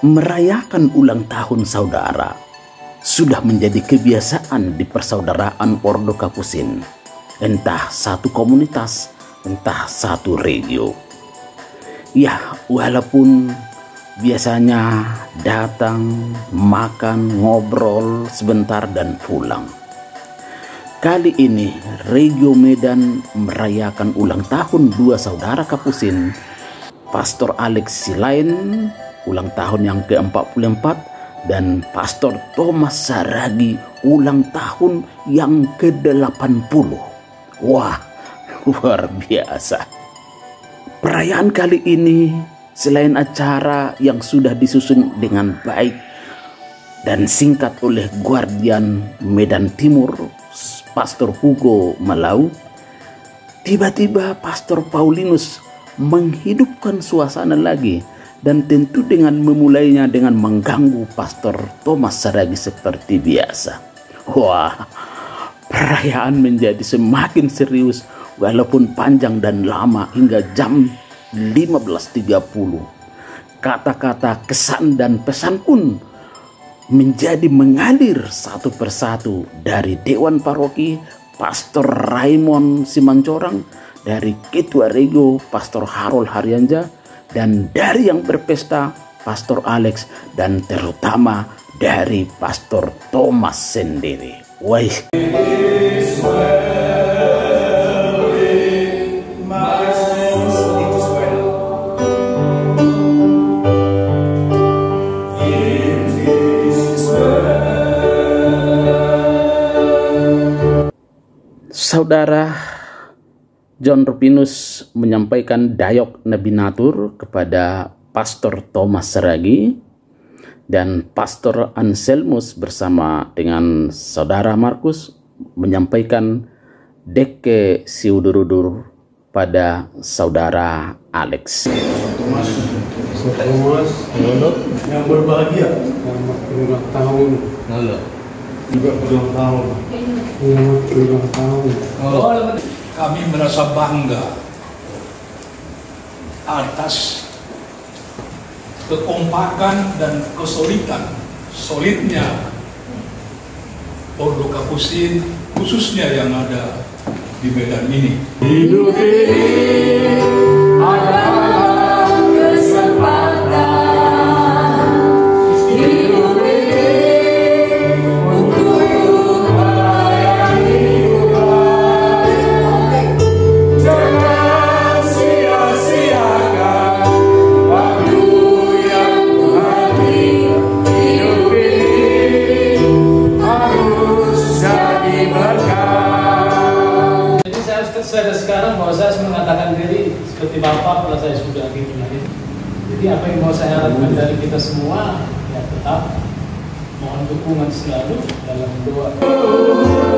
Merayakan ulang tahun saudara sudah menjadi kebiasaan di persaudaraan Ordo Kapusin, entah satu komunitas, entah satu regio. Ya, walaupun biasanya datang, makan, ngobrol sebentar dan pulang. Kali ini Regio Medan merayakan ulang tahun dua saudara Kapusin, Pastor Alex Silain ulang tahun yang ke-44 dan Pastor Thomas Saragi ulang tahun yang ke-80. Wah, luar biasa. Perayaan kali ini selain acara yang sudah disusun dengan baik dan singkat oleh Guardian Medan Timur, Pastor Hugo Malau, tiba-tiba Pastor Paulinus menghidupkan suasana lagi, dan tentu dengan memulainya dengan mengganggu Pastor Thomas Saragi seperti biasa. Wah, perayaan menjadi semakin serius walaupun panjang dan lama hingga jam 15.30. Kata-kata kesan dan pesan pun menjadi mengalir satu persatu dari Dewan Paroki Pastor Raymond Simancorang, dari Ketua Regio Pastor Harold Haryanja, dan dari yang berpesta Pastor Alex, dan terutama dari Pastor Thomas sendiri. Wah, Saudara John Rupinus menyampaikan Dayok Nebinatur kepada Pastor Thomas Saragi, dan Pastor Anselmus bersama dengan Saudara Markus menyampaikan Deke Siudurudur pada Saudara Alex. Thomas yang berbahagia, yang ulang tahun, juga ulang tahun, ulang tahun. Kami merasa bangga atas kekompakan dan solidnya Ordo Kapusin, khususnya yang ada di Medan ini. Hidup ini adalah kesempatan. Hidup ini untuk melayani Tuhan. Jangan sia-siakan waktu yang Tuhan beri. Hidup ini harus jadi berkah. Jadi saya sekarang bahwa saya mengatakan diri seperti Bapak kalau saya sudah gitu. Jadi apa yang mau saya harapkan dari kita semua, ya tetap mohon dukungan selalu dalam doa.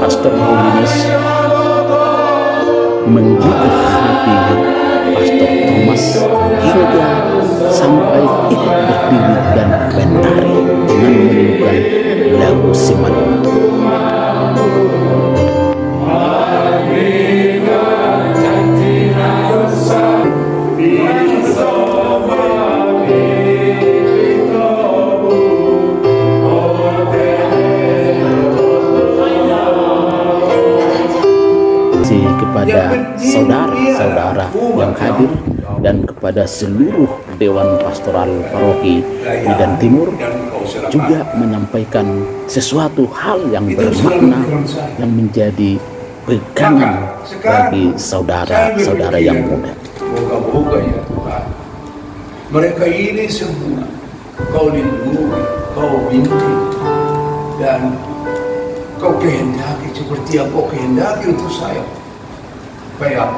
Pastor Paulinus menggugah hati Pastor Thomas hingga sampai ikut berdiri dan menari dengan menyanyikan lagu Siman. Kepada saudara-saudara yang hadir dan kepada seluruh Dewan Pastoral Paroki Medan Timur, juga menyampaikan sesuatu hal yang bermakna yang menjadi pegangan bagi saudara-saudara yang muda. Moga-moga ya Tuhan, mereka ini semua Kau lindungi, Kau bimbing, dan Kau kehendaki seperti yang Kau kehendaki untuk saya, supaya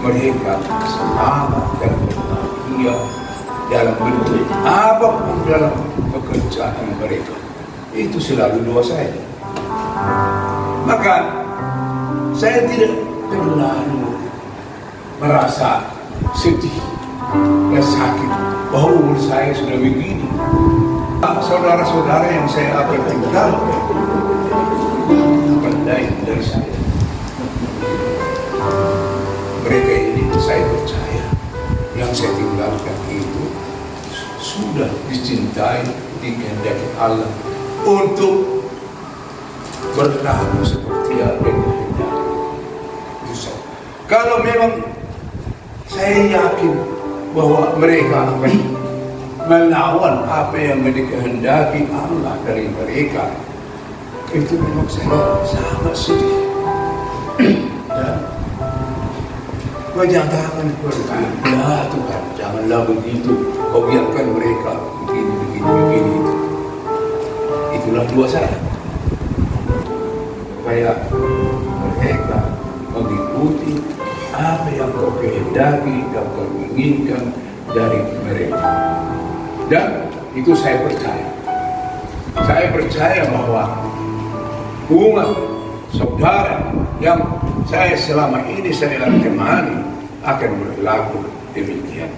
mereka semangat dan berbahagia dalam bentuk apapun dalam pekerjaan mereka. Itu selalu doa saya. Maka saya tidak terlalu merasa sedih dan sakit bahwa umur saya sudah begini. Saudara-saudara yang saya akan tinggal pandai dari saya. Mereka ini saya percaya yang saya tinggalkan itu sudah dicintai, dikehendaki Allah untuk berlaku seperti apa yang dikehendaki. Kalau memang saya yakin bahwa mereka akan melawan apa yang dikehendaki Allah dari mereka, itu memang saya sangat sedih. Dan menyatakan kepada ya Tuhan, janganlah begitu, kau biarkan mereka begini. Itulah doa saya, supaya mereka mengikuti apa yang kau kehendaki dan kau inginkan dari mereka. Dan itu saya percaya. Saya percaya bahwa umat saudara yang saya selama ini saya temani akan berlaku demikian.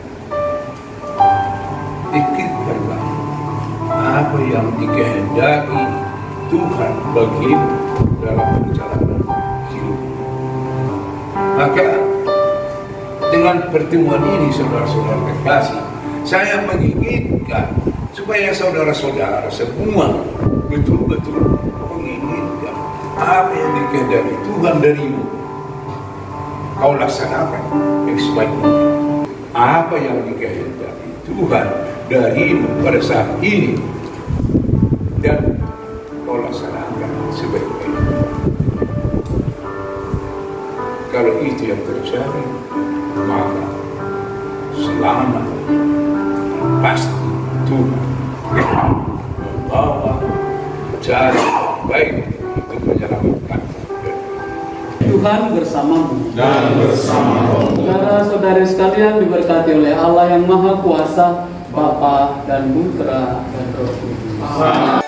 Pikirkanlah apa yang dikehendaki Tuhan bagimu dalam perjalanan hidup. Maka dengan pertemuan ini, saudara-saudara terkasih, saya menginginkan supaya saudara-saudara semua betul-betul menginginkan apa yang dikehendaki Tuhan darimu, kau laksanakan yang sebaiknya. Apa yang dikehendaki Tuhan darimu pada saat ini, dan kau laksanakan sebaik-baiknya. Kalau itu yang terjadi, maka selama pasti Tuhan membawa cara baik untuk menyelamatkan. Tuhan bersamamu dan bersama rohmu. Saudara-saudari sekalian diberkati oleh Allah yang Maha Kuasa, Bapa dan Putra dan Roh Kudus.